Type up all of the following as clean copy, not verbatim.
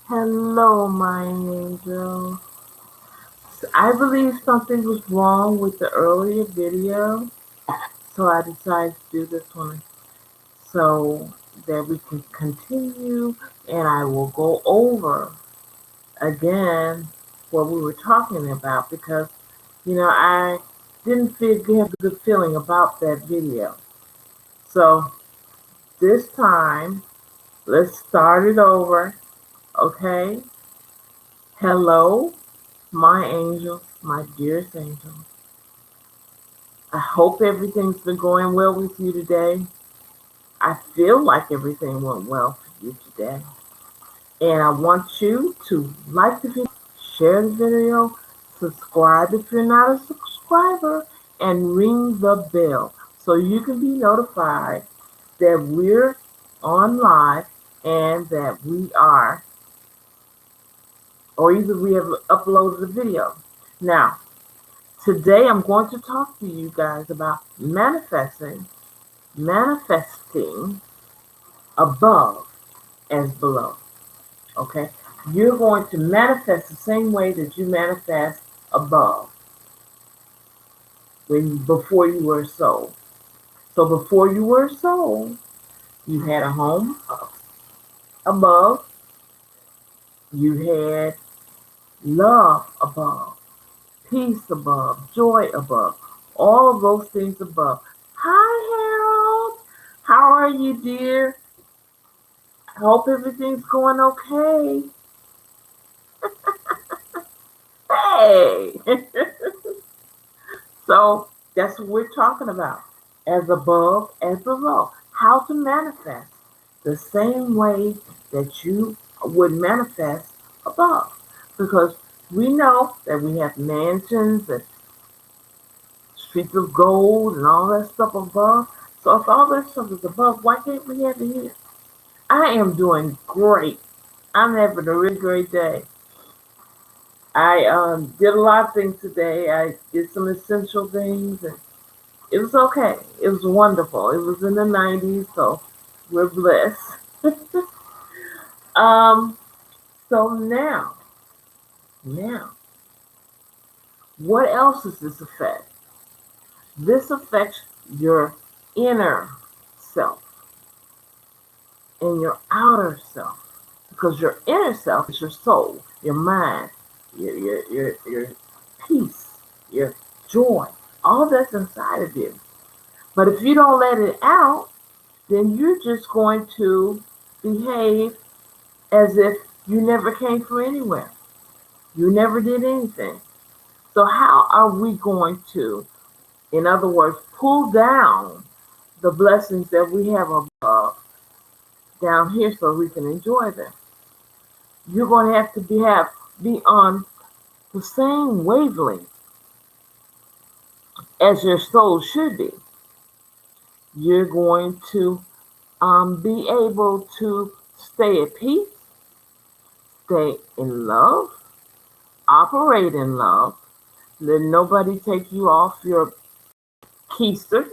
Hello, my angel. I believe something was wrong with the earlier video, so I decided to do this one so that we can continue and I will go over again what we were talking about because, I didn't have a good feeling about that video. So this time, let's start it over, okay? Hello, my angels, my dearest angels. I hope everything's been going well with you today. I feel like everything went well for you today. And I want you to like the video, share the video, subscribe if you're not a subscriber, and ring the bell so you can be notified that we're on live and that we are, or either we have uploaded a video. Now, today I'm going to talk to you guys about manifesting above as below. Okay? You're going to manifest the same way that you manifest above before you were sold. So before you were sold, you had a home above, you had love above, peace above, joy above, all of those things above. Hi Harold, how are you, dear? I hope everything's going okay. Hey! So that's what we're talking about. As above, as below. How to manifest the same way that you would manifest above. Because we know that we have mansions and streets of gold and all that stuff above. So if all that stuff is above, why can't we have it here? I am doing great. I'm having a really great day. I did a lot of things today. I did some essential things, and it was okay. It was wonderful. It was in the 90s, so we're blessed. um, so now, what else does this affect? This affects your inner self and your outer self, because your inner self is your soul, your mind, your peace, your joy. All that's inside of you. But if you don't let it out, then you're just going to behave as if you never came from anywhere. You never did anything. So how are we going to, in other words, pull down the blessings that we have above down here so we can enjoy them? You're going to have to be on the same wavelength as your soul should be. You're going to be able to stay at peace, stay in love, operate in love, let nobody take you off your keister.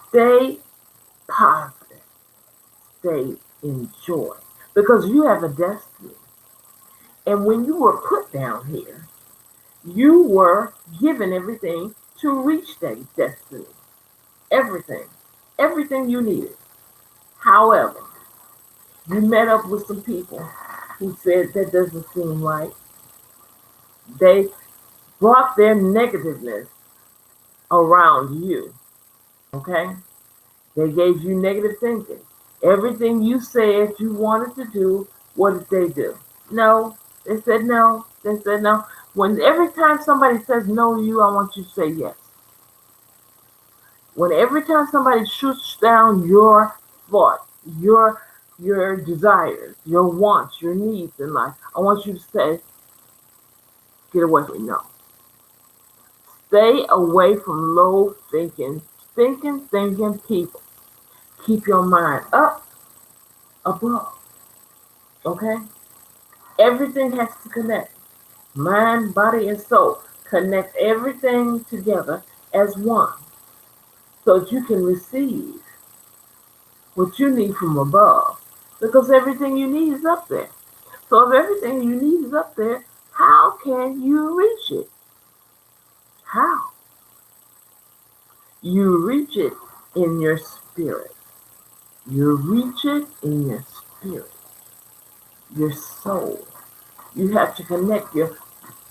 Stay positive, stay in joy, because you have a destiny. And when you were put down here, you were given everything to reach that destiny. Everything. Everything you needed. However, you met up with some people who said that doesn't seem right. They brought their negativeness around you. Okay? They gave you negative thinking. Everything you said you wanted to do, what did they do? No. They said no. They said no. When every time somebody says no to you, I want you to say yes. When every time somebody shoots down your thought, your desires, your wants, your needs in life, I want you to say, get away from me. No. Stay away from low thinking people. Keep your mind up, above. Okay? Everything has to connect. Mind, body, and soul. Connect everything together as one so that you can receive what you need from above. because everything you need is up there. So if everything you need is up there, how can you reach it? How? You reach it in your spirit. You reach it in your spirit, your soul. You have to connect your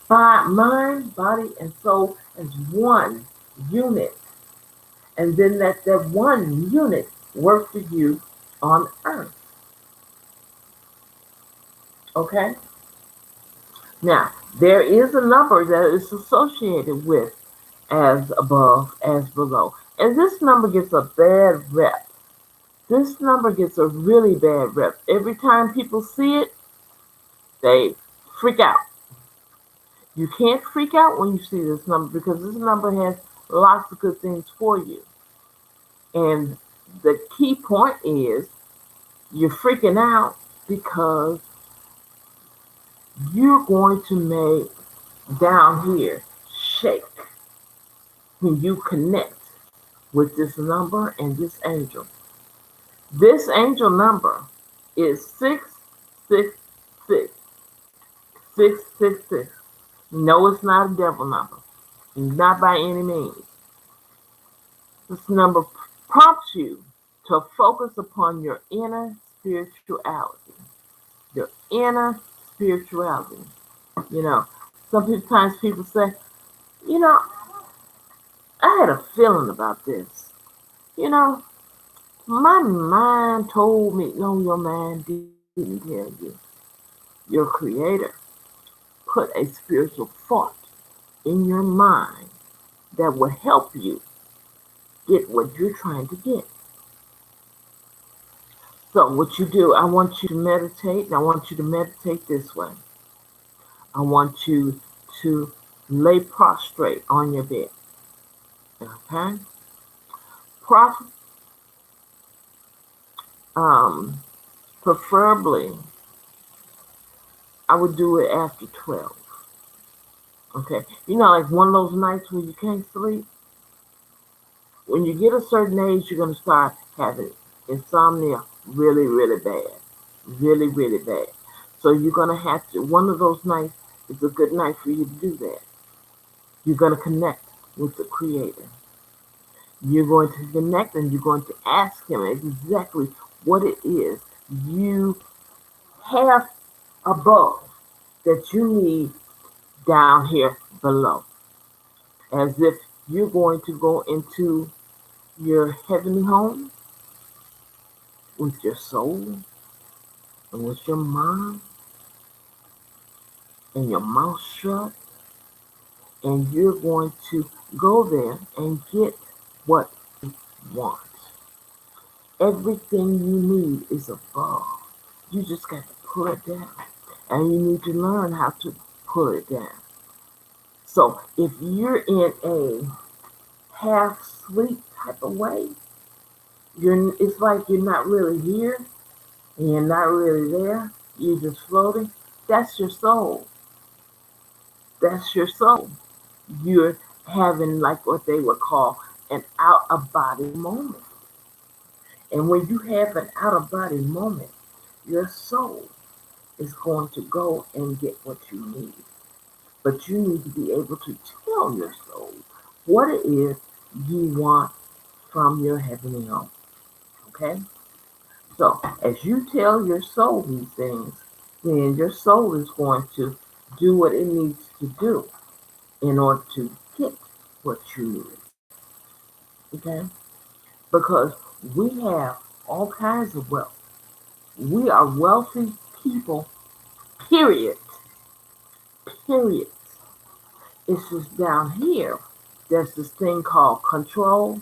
mind, body, and soul as one unit. And then let that one unit work for you on earth. Okay? Now, there is a number that is associated with as above, as below. And this number gets a bad rep. This number gets a really bad rep. Every time people see it, they freak out. You can't freak out when you see this number because this number has lots of good things for you. And the key point is you're freaking out because you're going to make down here shake when you connect with this number and this angel. This angel number is 666. 666. No, it's not a devil number. Not by any means. This number prompts you to focus upon your inner spirituality. Your inner spirituality. You know, sometimes people say, you know, I had a feeling about this. You know, my mind told me, no, your mind didn't tell you. Your creator put a spiritual thought in your mind that will help you get what you're trying to get. So what you do, I want you to meditate, and I want you to meditate this way. I want you to lay prostrate on your bed. Okay? Prof, um, preferably, I would do it after 12. Okay? You know, like one of those nights when you can't sleep. When you get a certain age, you're going to start having insomnia really, really bad. Really, really bad. So you're going to have to, one of those nights is a good night for you to do that. You're going to connect with the Creator. You're going to connect and you're going to ask Him exactly what it is you have above that you need down here below. As if you're going to go into your heavenly home with your soul and with your mind and your mouth shut, and you're going to go there and get what you want. Everything you need is above. You just got to pull it down. And you need to learn how to pull it down. So if you're in a half sleep type of way, it's like you're not really here and you're not really there. You're just floating. That's your soul. That's your soul. You're having like what they would call an out of body moment. And when you have an out of body moment, your soul is going to go and get what you need. But you need to be able to tell your soul what it is you want from your heavenly home. Okay? So as you tell your soul these things, then your soul is going to do what it needs to do in order to get what you need. Okay? Because we have all kinds of wealth. We are wealthy people, period. Period. It's just down here, there's this thing called control.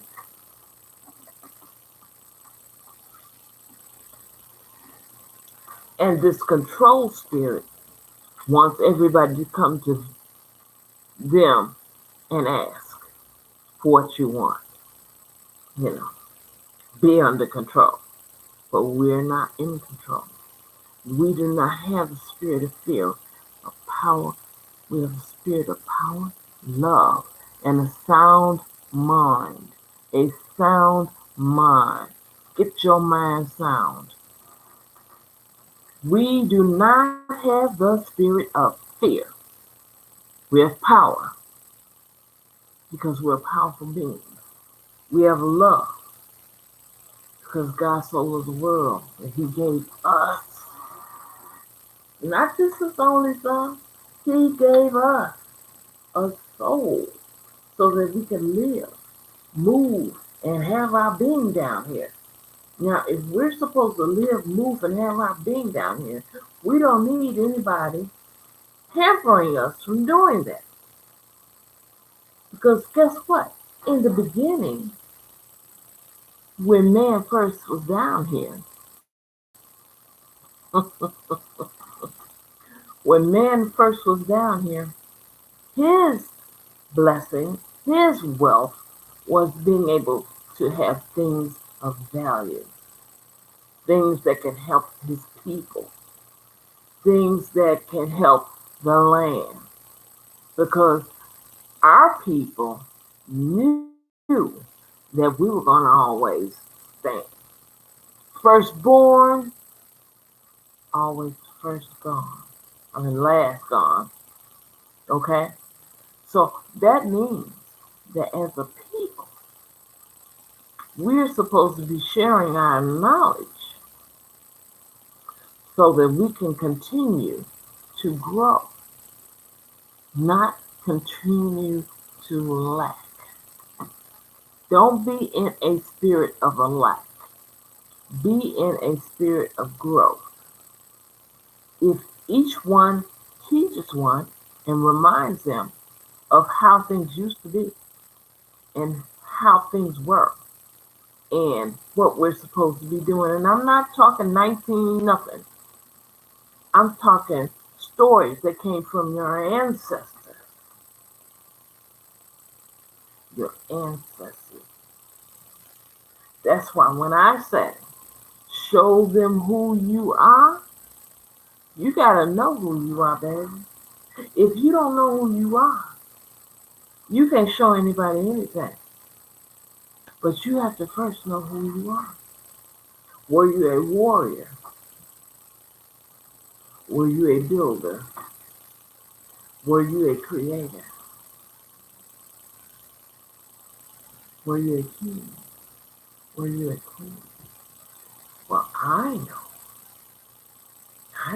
And this control spirit wants everybody to come to them and ask for what you want. You know, be under control. But we're not in control. We do not have the spirit of fear, of power. We have the spirit of power, love, and a sound mind. A sound mind. Get your mind sound. We do not have the spirit of fear. We have power because we're powerful beings. We have love because God so loved the world that He gave us, not just His only Son, He gave us a soul so that we can live, move, and have our being down here. Now, if we're supposed to live, move, and have our being down here, we don't need anybody hampering us from doing that. Because guess what? In the beginning, when man first was down here, when man first was down here, his blessing, his wealth was being able to have things of value, things that can help his people, things that can help the land. Because our people knew that we were going to always stand. Firstborn, always first gone. I mean, last gone. Okay? So that means that as a people, we're supposed to be sharing our knowledge so that we can continue to grow, not continue to lack. Don't be in a spirit of a lack. Be in a spirit of growth. If each one teaches one and reminds them of how things used to be and how things were and what we're supposed to be doing. And I'm not talking 19 nothing. I'm talking stories that came from your ancestors. Your ancestors. That's why when I say show them who you are, you gotta know who you are, baby. If you don't know who you are, you can't show anybody anything. But you have to first know who you are. Were you a warrior? Were you a builder? Were you a creator? Were you a king? Were you a queen? Well, I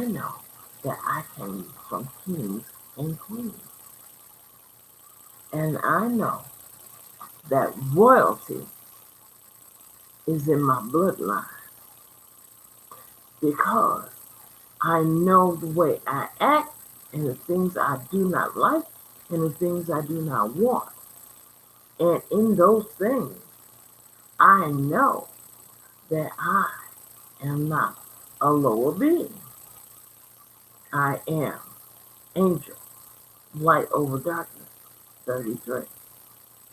know that I came from kings and queens. And I know that royalty is in my bloodline because I know the way I act and the things I do not like and the things I do not want. And in those things, I know that I am not a lower being. I am angel, light over darkness, 33.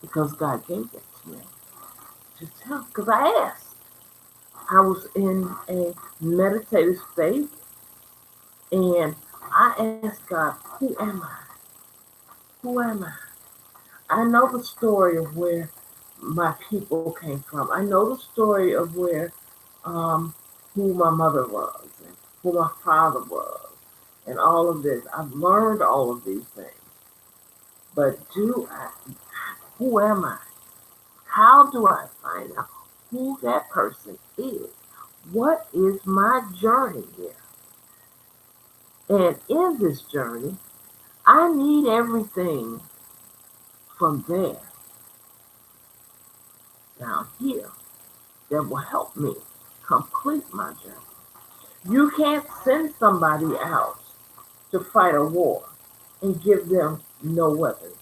Because God gave that to me. To tell, because I asked. I was in a meditative state and I asked God, who am I? Who am I? I know the story of where my people came from. I know the story of where um, who my mother was and who my father was and all of this. I've learned all of these things. But who am I? How do I find out who that person is? What is my journey here? And in this journey, I need everything from there down here that will help me complete my journey. You can't send somebody out to fight a war and give them no weapons,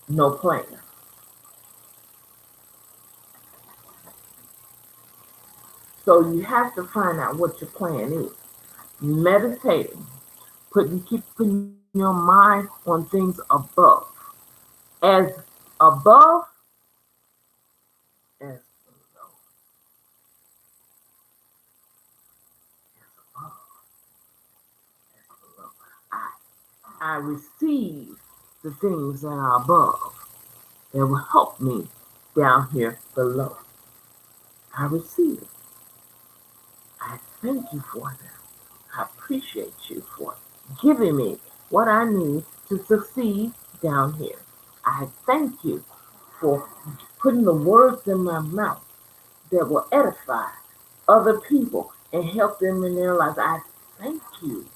no plan. So you have to find out what your plan is. Meditating, keeping your mind on things above. As above as below. As above as below. I receive the things that are above that will help me down here below. I receive it. I thank you for them. I appreciate you for giving me what I need to succeed down here. I thank you for putting the words in my mouth that will edify other people and help them in their lives. I thank you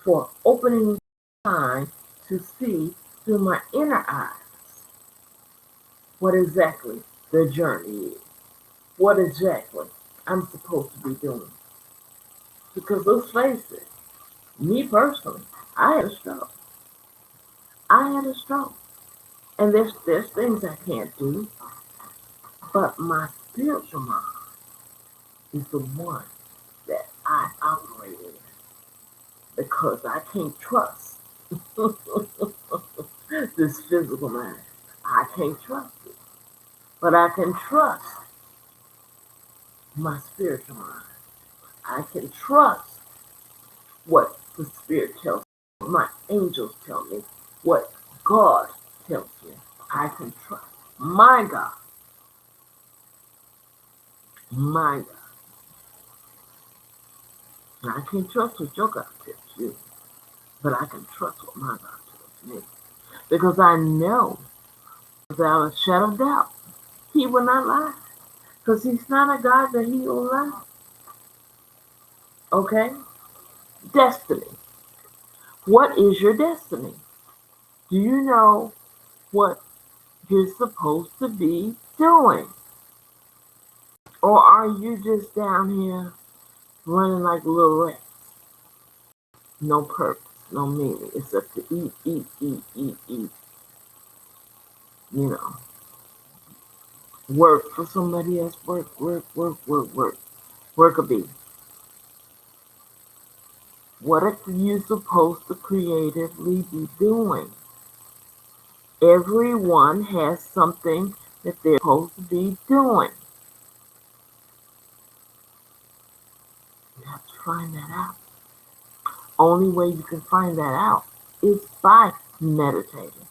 for opening my mind to see through my inner eyes what exactly the journey is, what exactly I'm supposed to be doing. Because let's face it, me personally, I had a stroke. I had a stroke. And there's things I can't do, but my spiritual mind is the one that I operate in because I can't trust this physical mind. I can't trust it, but I can trust my spiritual mind. I can trust what the Spirit tells me, my angels tell me, what God tells me. I can trust my God, my God. Now, I can't trust what your God tells you, but I can trust what my God tells me. Because I know without a shadow of doubt, He will not lie. Because He's not a God that He will lie. Okay? Destiny. What is your destiny? Do you know what you're supposed to be doing? Or are you just down here running like a little rat? No purpose, no meaning, except to eat, eat, eat, eat, eat. You know, work for somebody else, work, work, work, work, work. Work a bee. What are you supposed to creatively be doing? Everyone has something that they're supposed to be doing. You have to find that out. Only way you can find that out is by meditating,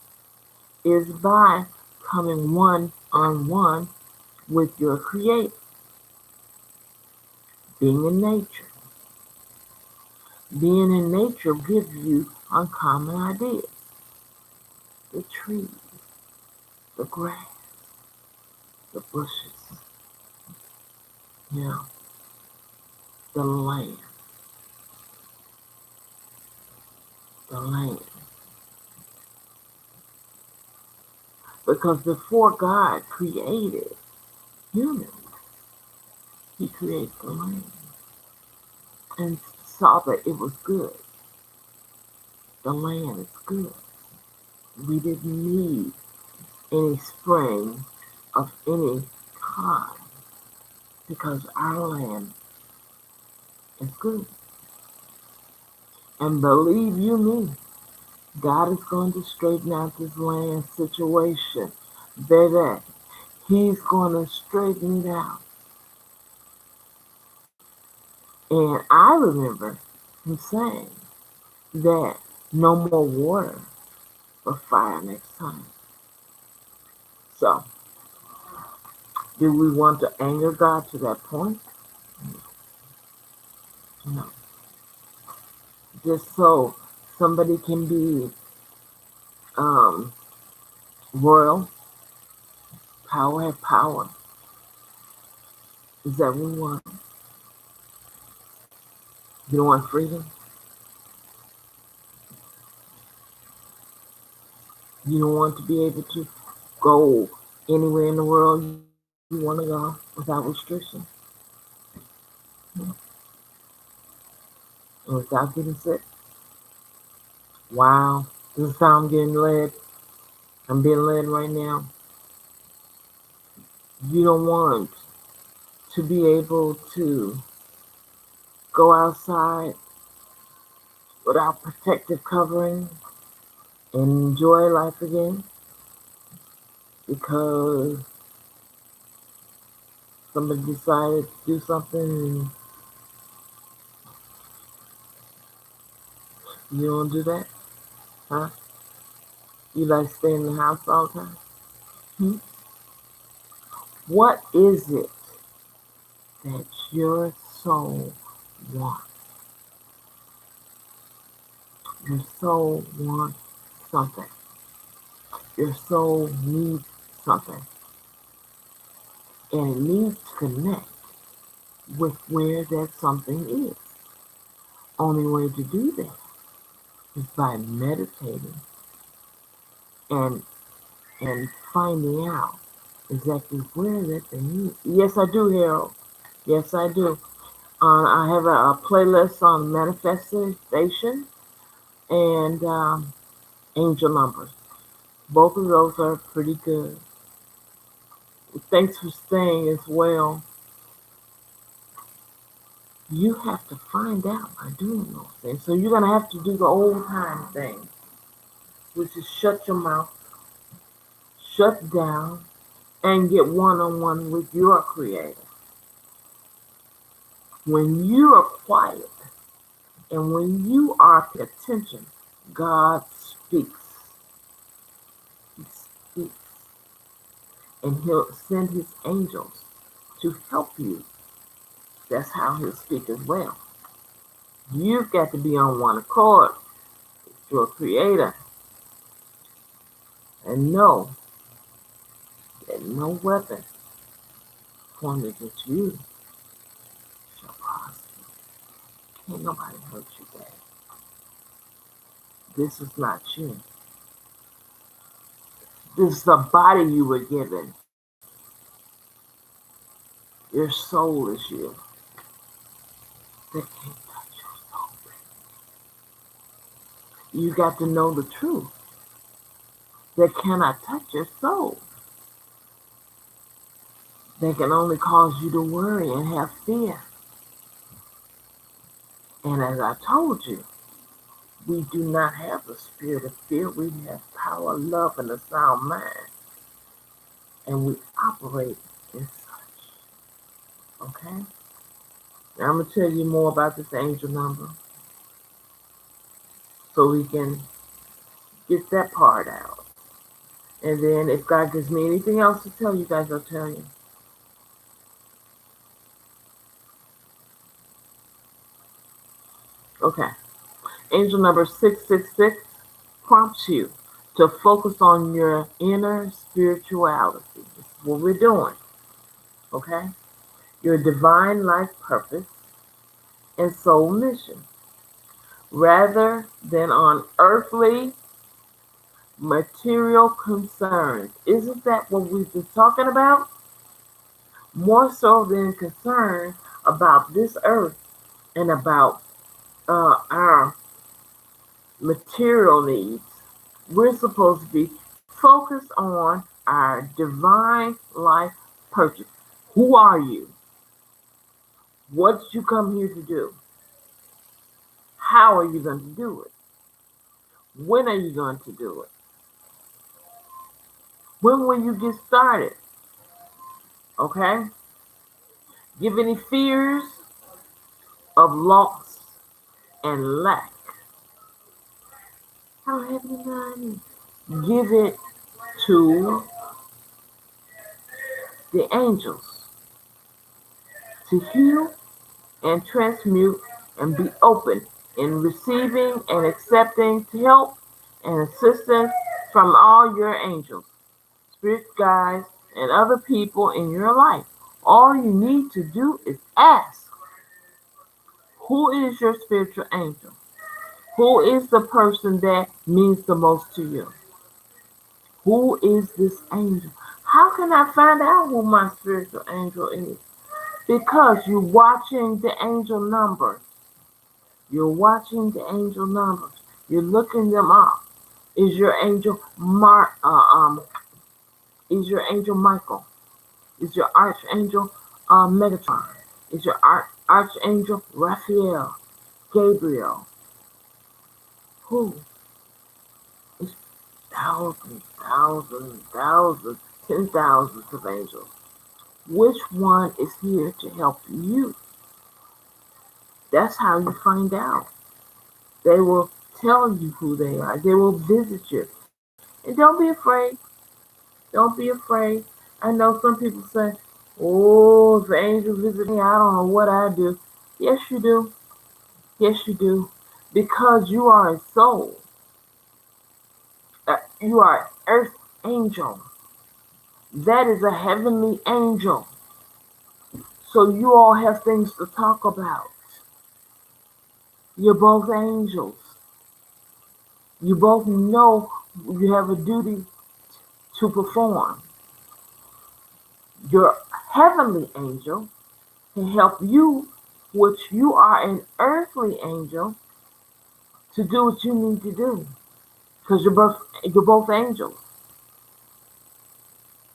is by coming one on one with your creator, being in nature. Being in nature gives you uncommon ideas. The trees, the grass, the bushes, you know, the land, the land. Because before God created humans, He created the land and saw that it was good. The land is good. We didn't need any spring of any kind because our land is good. And believe you me, God is going to straighten out this land situation. Baby, He's going to straighten it out. And I remember Him saying that no more water for fire next time. So, do we want to anger God to that point? No. Just so somebody can be um, royal, have power. Is that what we want? You don't want freedom? You don't want to be able to go anywhere in the world you want to go without restriction and without getting sick? Wow, this is how I'm getting led. I'm being led right now. You don't want to be able to go outside without protective covering and enjoy life again because somebody decided to do something and you don't do that? Huh? You like stay in the house all the time? Hmm? What is it that you're soul wants. Your soul wants something. Your soul needs something. And it needs to connect with where that something is. Only way to do that is by meditating and finding out exactly where that thing is. Yes, I do, Harold. Yes, I do. I have a playlist on manifestation and angel numbers. Both of those are pretty good. Thanks for staying as well. You have to find out by doing those things. So you're going to have to do the old time thing, which is shut your mouth, shut down, and get one on one with your creator. When you are quiet and when you are paying attention, God speaks. He speaks. And he'll send his angels to help you. That's how he'll speak as well. You've got to be on one accord with your creator and know that no weapon formed against you shall prosper. Can't nobody hurt you, babe. This is not you. This is the body you were given. Your soul is you. They can't touch your soul, baby. You got to know the truth. They cannot touch your soul. They can only cause you to worry and have fear. And as I told you, we do not have the spirit of fear. We have power, love, and a sound mind. And we operate in such. Okay? Now I'm going to tell you more about this angel number so we can get that part out. And then if God gives me anything else to tell you guys, I'll tell you. Okay. Angel number 666 prompts you to focus on your inner spirituality. This is what we're doing. Okay? Your divine life purpose and soul mission, rather than on earthly material concerns. Isn't that what we've been talking about? More so than concern about this earth and about our material needs. We're supposed to be focused on our divine life purpose. Who are you? What did you come here to do? How are you going to do it? When are you going to do it? When will you get started? Okay? Give any fears of loss and lack. How heavy money? Give it to the angels to heal and transmute and be open in receiving and accepting help and assistance from all your angels, spirit guides, and other people in your life. All you need to do is ask, who is your spiritual angel? Who is the person that means the most to you? Who is this angel? How can I find out who my spiritual angel is? Because you're watching the angel numbers. You're watching the angel numbers. You're looking them up. Is your angel is your angel Michael? Is your archangel Megatron? Is your archangel Raphael? Gabriel? Who? It's thousands, thousands, thousands, 10,000s of angels. Which one is here to help you? That's how you find out. They will tell you who they are. They will visit you. And don't be afraid. Don't be afraid. I know some people say, oh, if the angel visit me, I don't know what I do. Yes, you do. Yes, you do. Because you are a soul. You are an earth angel. That is a heavenly angel. So you all have things to talk about. You're both angels. You both know you have a duty to perform. Your heavenly angel can help you, which you are an earthly angel, to do what you need to do. Because you're both angels.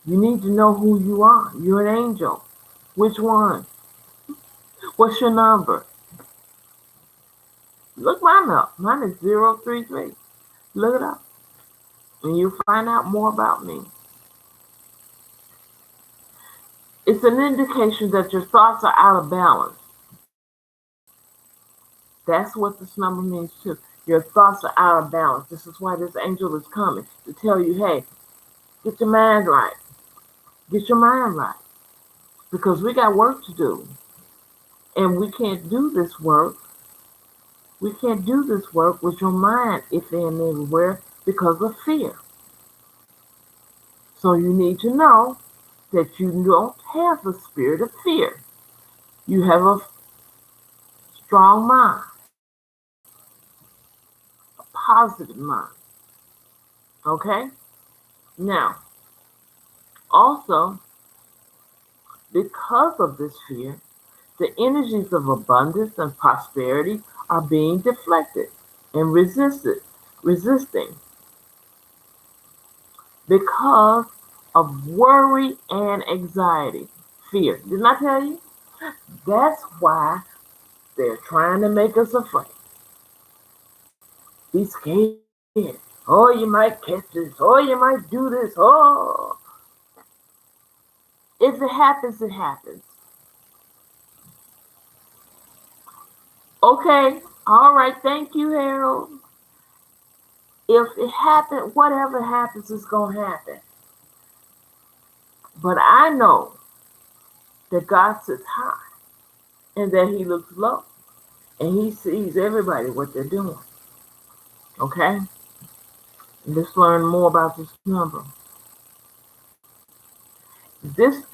You need to know who you are. You're an angel. Which one? What's your number? Look mine up. Mine is 033. Look it up. And you'll find out more about me. It's an indication that your thoughts are out of balance. That's what this number means too. Your thoughts are out of balance. This is why this angel is coming to tell you, hey, get your mind right. Get your mind right. Because we got work to do. And we can't do this work. We can't do this work with your mind iffy and everywhere because of fear. So you need to know that you don't have the spirit of fear. You have a strong mind, a positive mind. Okay? Now, also, because of this fear, the energies of abundance and prosperity are being deflected and resisting because of worry and anxiety. Fear. Didn't I tell you? That's why they're trying to make us afraid. Be scared. Oh, you might catch this. Oh, you might do this. Oh. If it happens, it happens. Okay. All right. Thank you, Harold. If it happens, whatever happens is going to happen. But I know that God sits high and that He looks low and He sees everybody what they're doing. Okay? Let's learn more about this number. This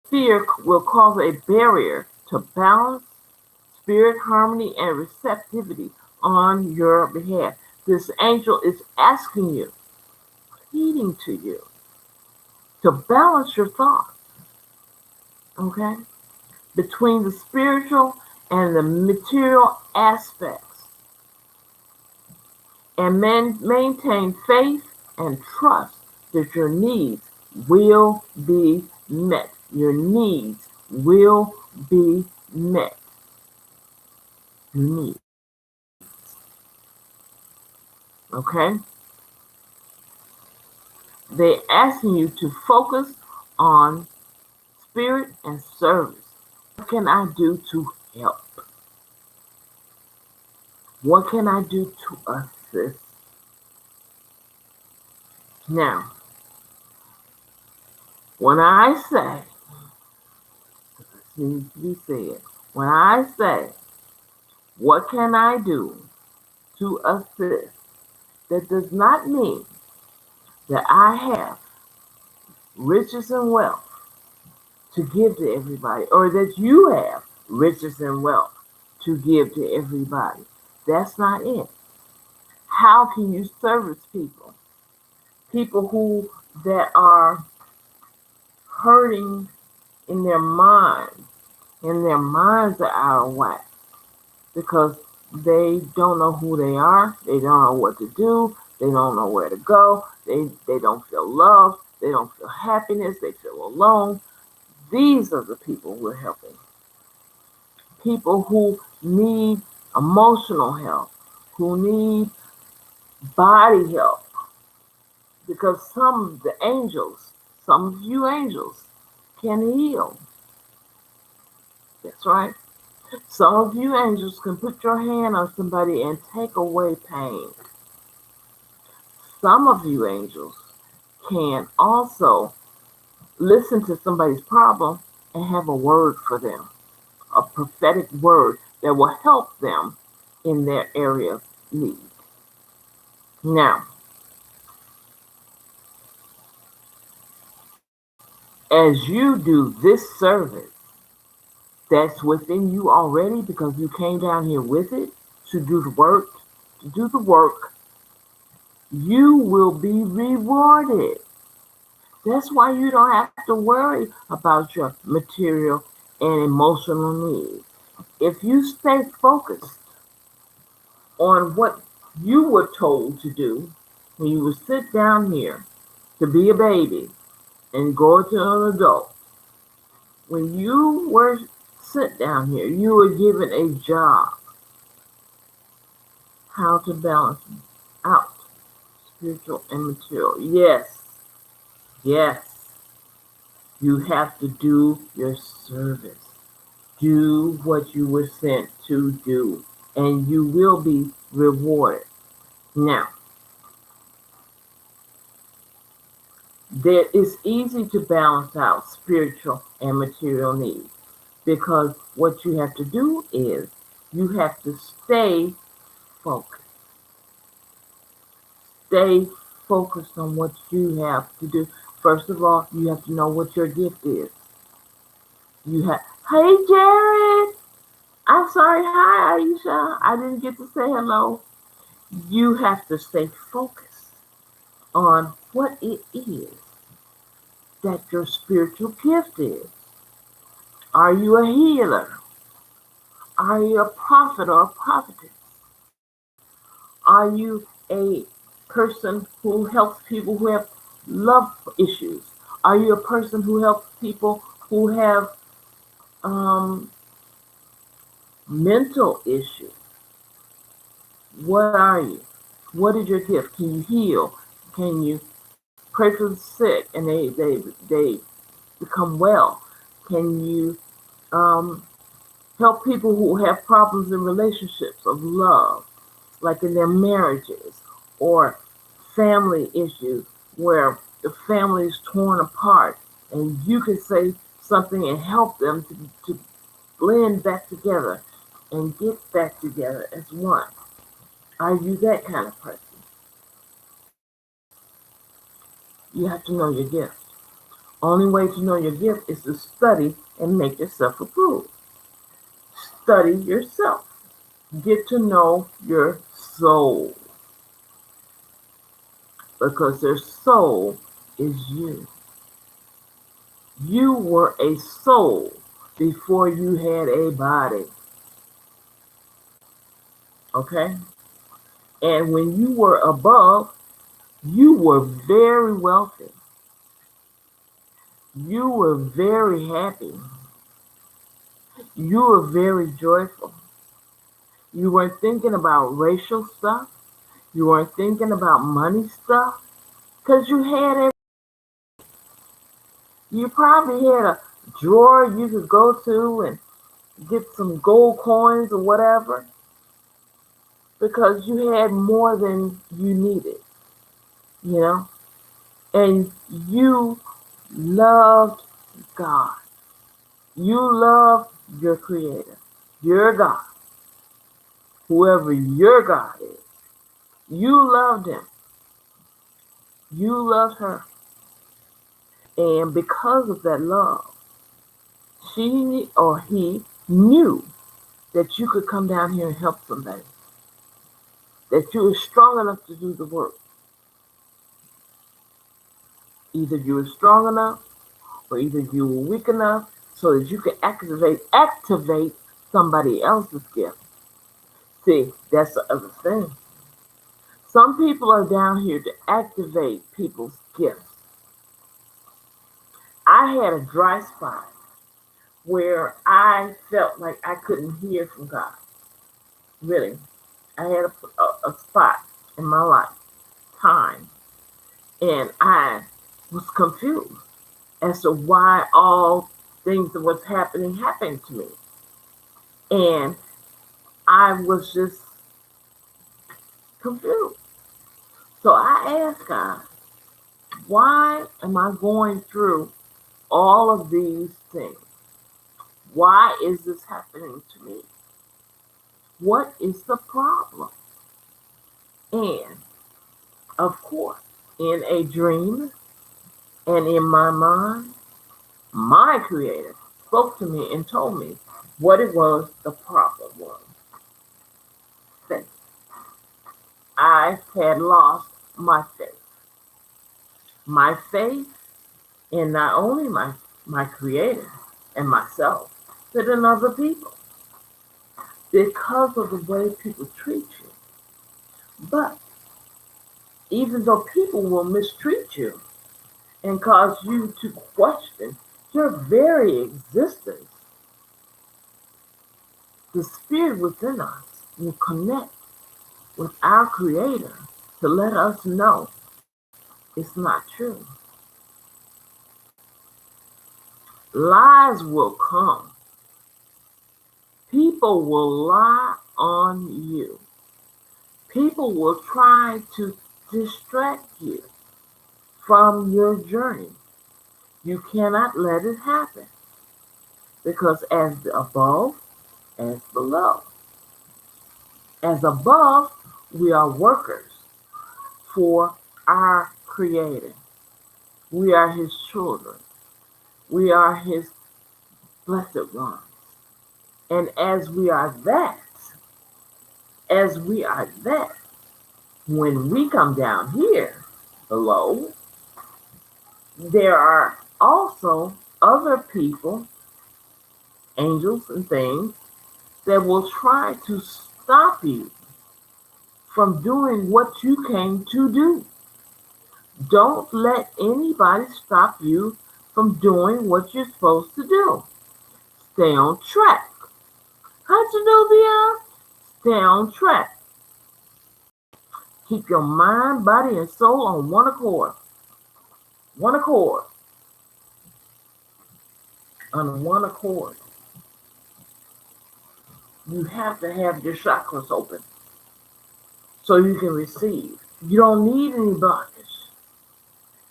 fear will cause a barrier to balance, spirit harmony, and receptivity on your behalf. This angel is asking you, pleading to you, to balance your thoughts, okay, between the spiritual and the material aspects, and maintain faith and trust that your needs will be met. Your needs will be met. Your needs. Okay? They're asking you to focus on spirit and service. What can I do to help? What can I do to assist? Now, when I say, this needs to be said, when I say, what can I do to assist? That does not mean that I have riches and wealth to give to everybody, or that you have riches and wealth to give to everybody. That's not it. How can you service people? People who that are hurting in their minds, and their minds are out of whack because they don't know who they are, they don't know what to do, they don't know where to go, they don't feel love, they don't feel happiness, they feel alone. These are the people we're helping. People who need emotional help, who need body help, because some of the angels, some of you angels, can heal. That's right. Some of you angels can put your hand on somebody and take away pain. Some of you angels can also listen to somebody's problem and have a word for them. a prophetic word that will help them in their area of need. Now, as you do this service, that's within you already because you came down here with it to do the work, to do the work, you will be rewarded. That's why you don't have to worry about your material and emotional needs. If you stay focused on what you were told to do when you would sit down here to be a baby and go to an adult, when you were sit down here, you were given a job, how to balance out spiritual and material. Yes, yes, you have to do your service. Do what you were sent to do, and you will be rewarded. Now, it's easy to balance out spiritual and material needs because what you have to do is you have to stay focused. Stay focused on what you have to do. First of all, you have to know what your gift is. You have, hey Jared, I'm sorry, hi Aisha, I didn't get to say hello. You have to stay focused on what it is that your spiritual gift is. Are you a healer? Are you a prophet or a prophetess? Are you a person who helps people who have love issues? Are you a person who helps people who have um, mental issues? What are you? What is your gift? Can you heal? Can you pray for the sick and they become well? Can you um, help people who have problems in relationships of love, like in their marriages or family issues where the family is torn apart and you can say something and help them to blend back together and get back together as one. Are you that kind of person? You have to know your gift. Only way to know your gift is to study and make yourself approved. Study yourself. Get to know your soul because their soul is you. You were a soul before you had a body. Okay? And when you were above, you were very wealthy. You were very happy. You were very joyful. You weren't thinking about racial stuff. You weren't thinking about money stuff. Because you had it. You probably had a drawer you could go to and get some gold coins or whatever. Because you had more than you needed. You know? And you loved God. You loved your Creator, your God, whoever your God is. You loved Him. You loved her. And because of that love, she or he knew that you could come down here and help somebody, that you were strong enough to do the work. Either you were strong enough or either you were weak enough so that you could activate somebody else's gift. See, that's the other thing. Some people are down here to activate people's gifts. I had a dry spot where I felt like I couldn't hear from God. Really. I had a spot in my life, time, and I was confused as to why all things that was happening happened to me. And I was just confused. So I asked God, why am I going through all of these things? Why is this happening to me? What is the problem? And of course, in a dream and in my mind, my creator spoke to me and told me what it was the problem was. Faith. I had lost my faith. My faith in not only my creator and myself, but in other people because of the way people treat you. But even though people will mistreat you and cause you to question your very existence, the spirit within us will connect with our creator to let us know it's not true. Lies will come. People will lie on you. People will try to distract you from your journey. You cannot let it happen because as above, as below. As above, we are workers for our Creator. We are His children. We are His blessed ones. And as we are that, when we come down here below, there are also other people, angels and things, that will try to stop you from doing what you came to do. Don't let anybody stop you from doing what you're supposed to do. Stay on track. How'd you know, Beyond? Stay on track. Keep your mind, body, and soul on one accord. One accord. On one accord. You have to have your chakras open so you can receive. You don't need any blockage.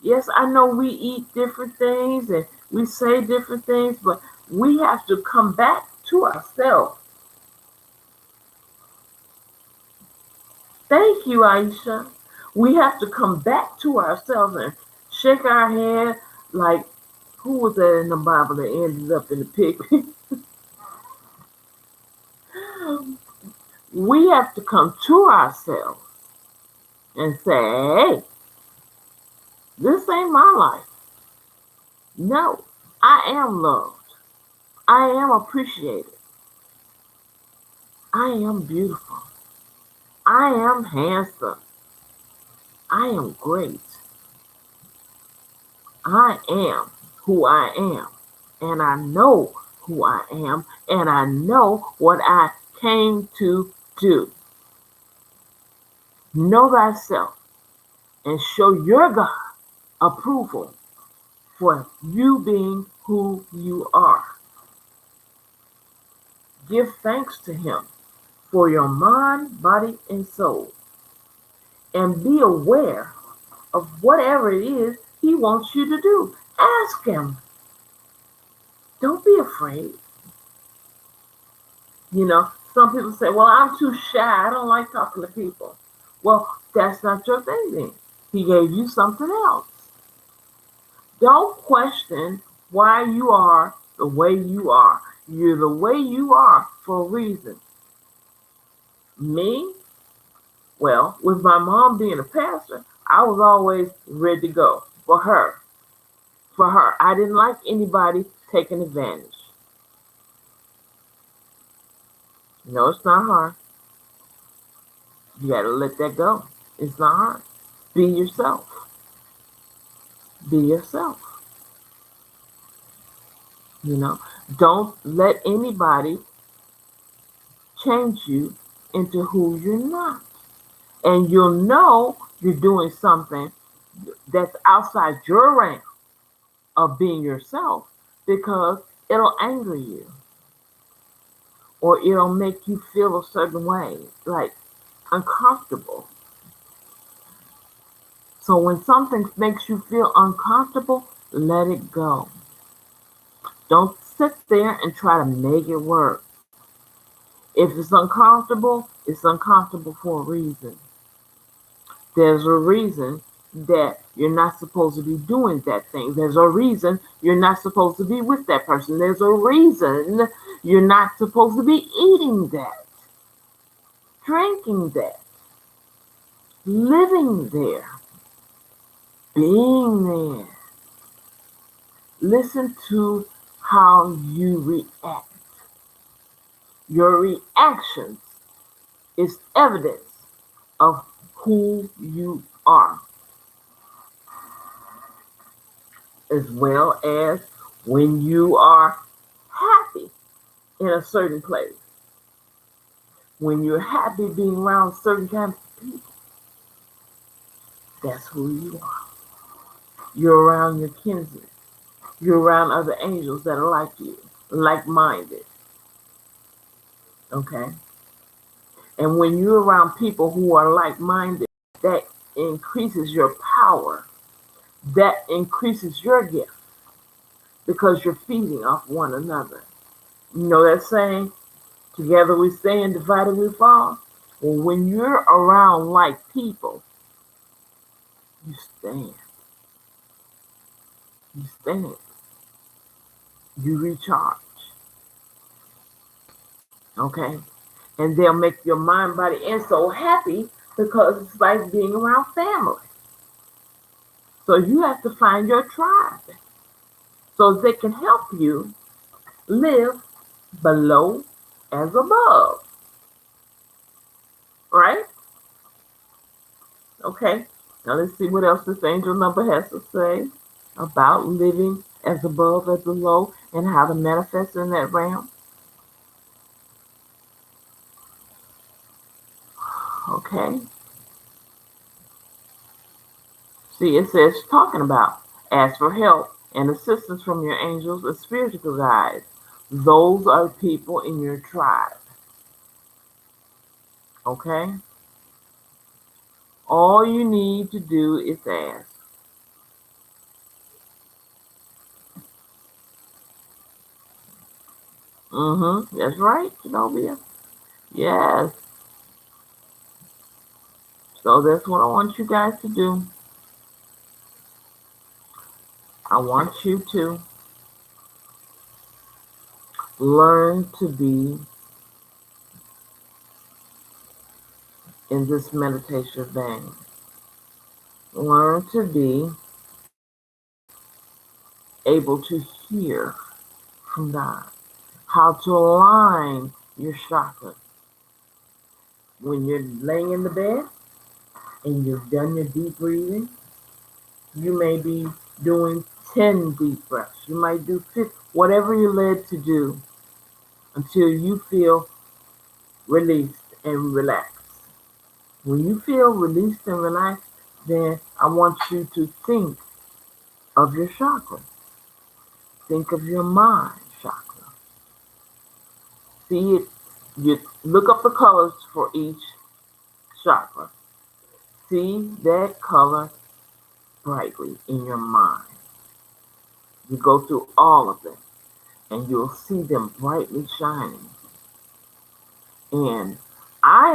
Yes, I know we eat different things and we say different things, but we have to come back to ourselves. Thank you, Aisha. We have to come back to ourselves and shake our head like, who was that in the Bible that ended up in the pig? We have to come to ourselves and say, hey, this ain't my life. No, I am loved. I am appreciated. I am beautiful. I am handsome. I am great. I am who I am. And I know who I am. And I know what I came to do. Know thyself and show your God approval for you being who you are. Give thanks to Him for your mind, body, and soul. And be aware of whatever it is He wants you to do. Ask Him. Don't be afraid. Some people say, well, I'm too shy. I don't like talking to people. Well, that's not your thing then. He gave you something else. Don't question why you are the way you are. You're the way you are for a reason. Me? Well, with my mom being a pastor, I was always ready to go for her. For her. I didn't like anybody taking advantage. No, it's not hard. You got to let that go. It's not hard. Be yourself. Be yourself. Don't let anybody change you into who you're not. And you'll know you're doing something that's outside your rank of being yourself because it'll anger you or it'll make you feel a certain way, like uncomfortable. So when something makes you feel uncomfortable, let it go. Don't sit there and try to make it work. If it's uncomfortable for a reason. There's a reason that you're not supposed to be doing that thing. There's a reason you're not supposed to be with that person. There's a reason you're not supposed to be eating that, drinking that, living there, being there. Listen to how you react. Your reactions is evidence of who you are, as well as when you are happy in a certain place. When you're happy being around certain kinds of people, that's who you are. You're around your kinsmen. You're around other angels that are like you, like-minded. Okay? And when you're around people who are like-minded, that increases your power. That increases your gift because you're feeding off one another. You know that saying, together we stand, divided we fall? Well, when you're around like people, you stand. You stand. You recharge. Okay? And they'll make your mind, body, and soul happy because it's like being around family. So you have to find your tribe so they can help you live below as above. Right? Okay. Now let's see what else this angel number has to say about living as above as below and how to manifest in that realm. Okay. See, it says talking about ask for help and assistance from your angels and spiritual guides. Those are people in your tribe. Okay? All you need to do is ask. That's right, Zenobia. Yes. So that's what I want you guys to do. I want you to learn to be in this meditation vein. Learn to be able to hear from God. How to align your chakras. When you're laying in the bed and you've done your deep breathing, you may be doing 10 deep breaths. You might do 50, whatever you're led to do until you feel released and relaxed. When you feel released and relaxed, then I want you to think of your chakra. Think of your mind chakra. See it, you look up the colors for each chakra. See that color brightly in your mind. You go through all of them and you'll see them brightly shining. And I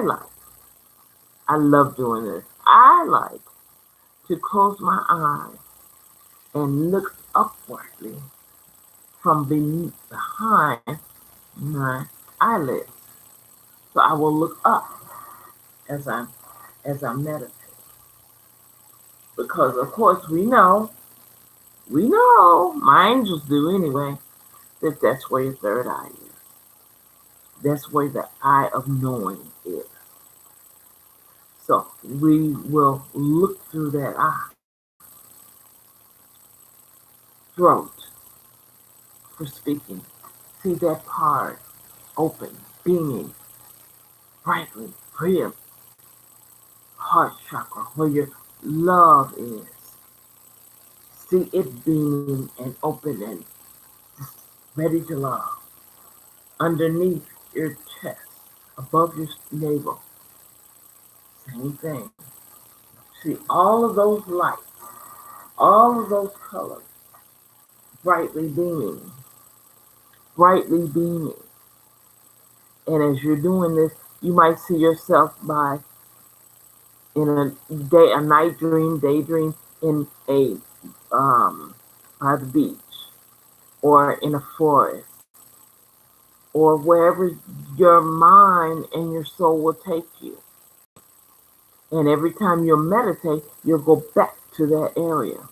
love doing this. I like to close my eyes and look upwardly from behind my eyelids. So I will look up as I meditate. Because of course we know, my angels do anyway, that that's where your third eye is. That's where the eye of knowing is. So we will look through that eye, throat for speaking. See that part open, beaming, brightly, clear, heart chakra, where your love is. See it beaming and open and just ready to love. Underneath your chest, above your navel, same thing. See all of those lights, all of those colors, brightly beaming. brightly beaming. And as you're doing this, you might see yourself in a night dream, daydream in a by the beach or in a forest or wherever your mind and your soul will take you. And every time you meditate, you'll go back to that area.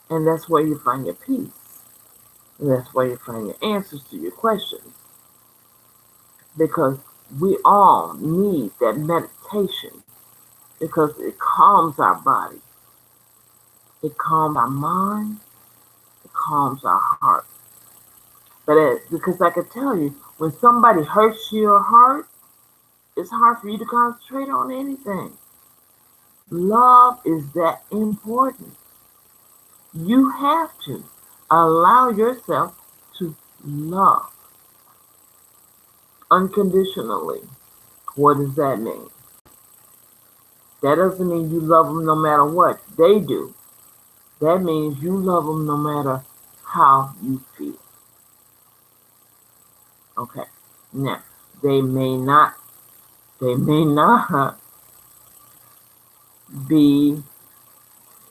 And that's where you find your peace. And that's where you find your answers to your questions. Because we all need that meditation because it calms our body, it calms our mind, it calms our heart. Because I can tell you, when somebody hurts your heart, it's hard for you to concentrate on anything. Love is that important. You have to allow yourself to love unconditionally. What does that mean? That doesn't mean you love them no matter what they do. That means you love them no matter how you feel. Okay. Now, they may not, they may not be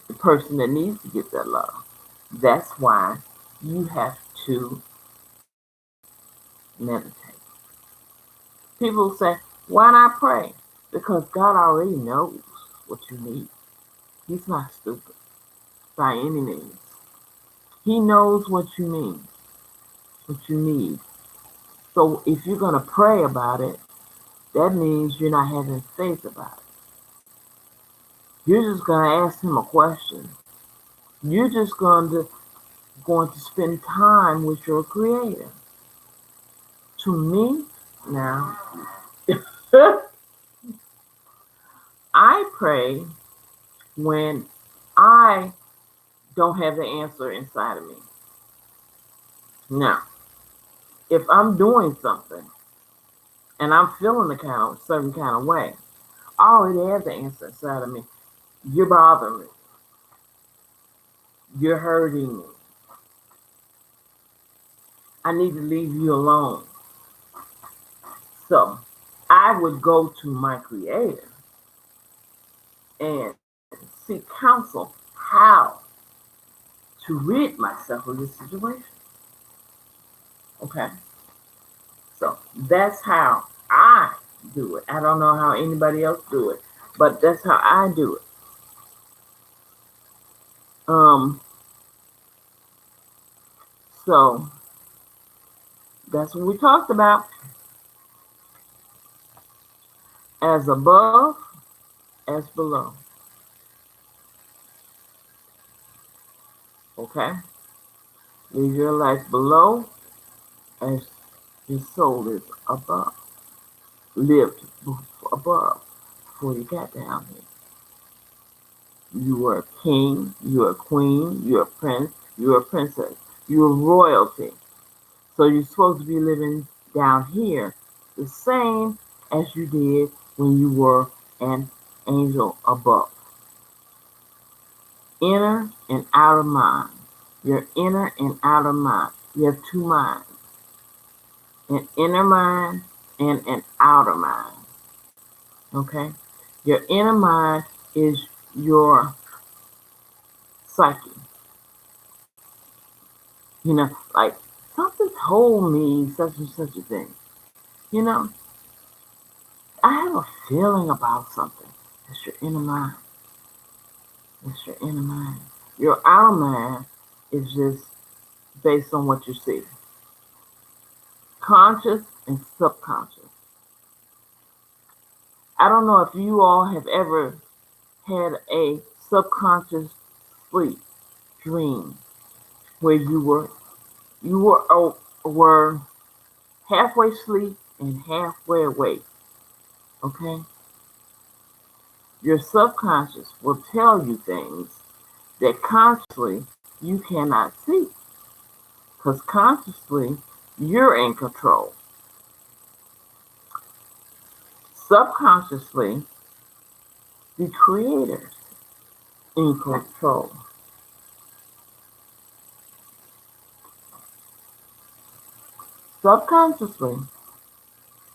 the person that needs to get that love. That's why you have to meditate. People say, why not pray? Because God already knows what you need. He's not stupid by any means. He knows what you mean, what you need. So if you're going to pray about it, that means you're not having faith about it. You're just going to ask him a question. You're just going to spend time with your creator. To me, now, I pray when I don't have the answer inside of me. Now, if I'm doing something and I'm feeling a certain kind of way, I already have the answer inside of me. You're bothering me. You're hurting me. I need to leave you alone. So I would go to my creator and seek counsel how to rid myself of this situation. Okay? So that's how I do it. I don't know how anybody else do it, but that's how I do it. So that's what we talked about. As above, as below. Okay? Live your life below as your soul is above. Lived above before you got down here. You were a king, you're a queen, you're a prince, you're a princess, you're royalty. So you're supposed to be living down here the same as you did when you were an angel above. Inner and outer mind. Your inner and outer mind. You have two minds. An inner mind and an outer mind. Okay? Your inner mind is your psyche. Like something told me such and such a thing. You know, I have a feeling about something. That's your inner mind. That's your inner mind. Your outer mind is just based on what you see. Conscious and subconscious. I don't know if you all have ever had a subconscious sleep dream where you were halfway asleep and halfway awake. Okay? Your subconscious will tell you things that consciously you cannot see. Because consciously, you're in control. Subconsciously, the creator's in control. Subconsciously,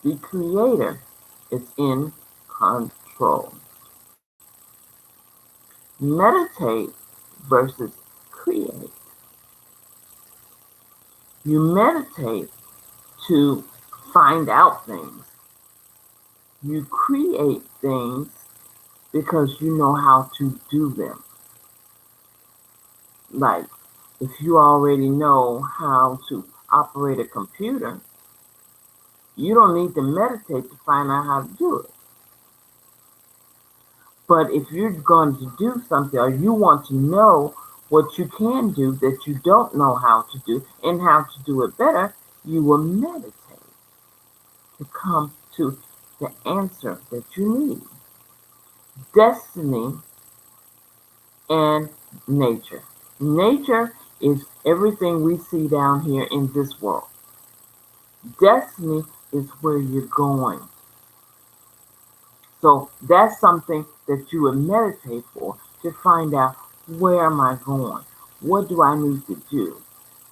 the creator is in control. Meditate versus create. You meditate to find out things. You create things because you know how to do them. Like, if you already know how to operate a computer, you don't need to meditate to find out how to do it. But if you're going to do something or you want to know what you can do that you don't know how to do and how to do it better, you will meditate to come to the answer that you need. Destiny and nature. Nature is everything we see down here in this world. Destiny is where you're going. So that's something that you would meditate for to find out, where am I going? What do I need to do?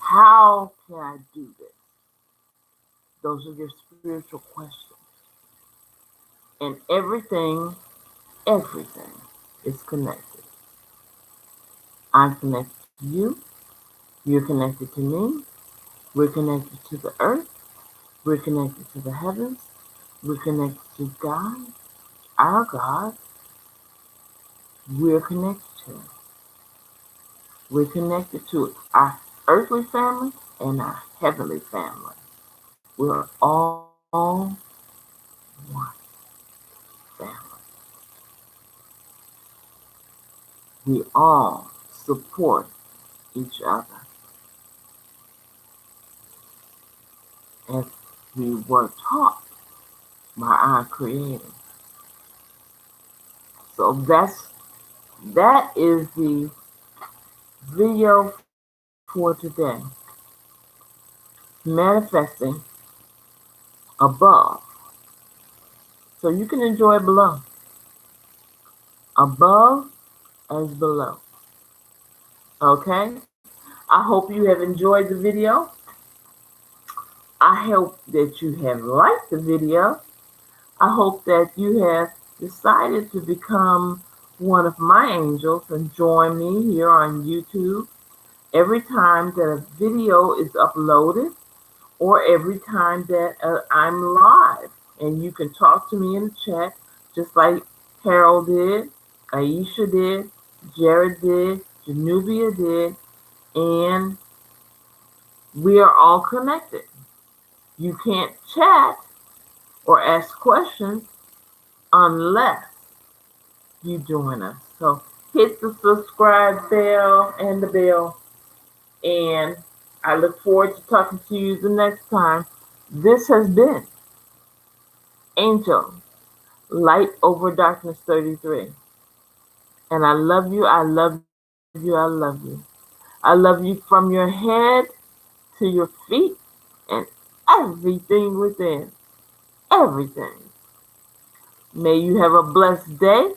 How can I do this? Those are your spiritual questions. And everything is connected. I'm connected to you. You're connected to me. We're connected to the earth. We're connected to the heavens. We're connected to God, our God. We're connected to. We're connected to our earthly family and our heavenly family. We're all one family. We all support each other as we were taught by our Creator. So that is the video for today. Manifesting above. So you can enjoy below. Above as below. Okay? I hope you have enjoyed the video. I hope that you have liked the video. I hope that you have decided to become one of my angels and join me here on YouTube every time that a video is uploaded or every time that I'm live. And you can talk to me in the chat just like Harold did, Aisha did, Jared did, Janubia did, and we are all connected. You can't chat or ask questions unless you join us. So hit the subscribe bell and the bell, and I look forward to talking to you the next time. This has been Angel Light Over Darkness 33. And I love you, I love you, I love you. I love you from your head to your feet and everything within. Everything. May you have a blessed day.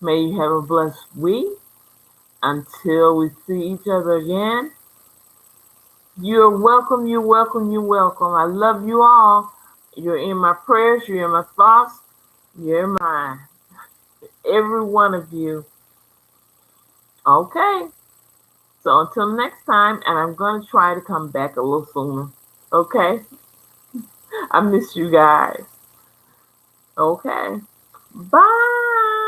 May you have a blessed week. Until we see each other again, you're welcome, you're welcome, you're welcome. I love you all. You're in my prayers, you're in my thoughts, you're in mine. Every one of you. Okay. So until next time, and I'm going to try to come back a little sooner. Okay? I miss you guys. Okay. Bye.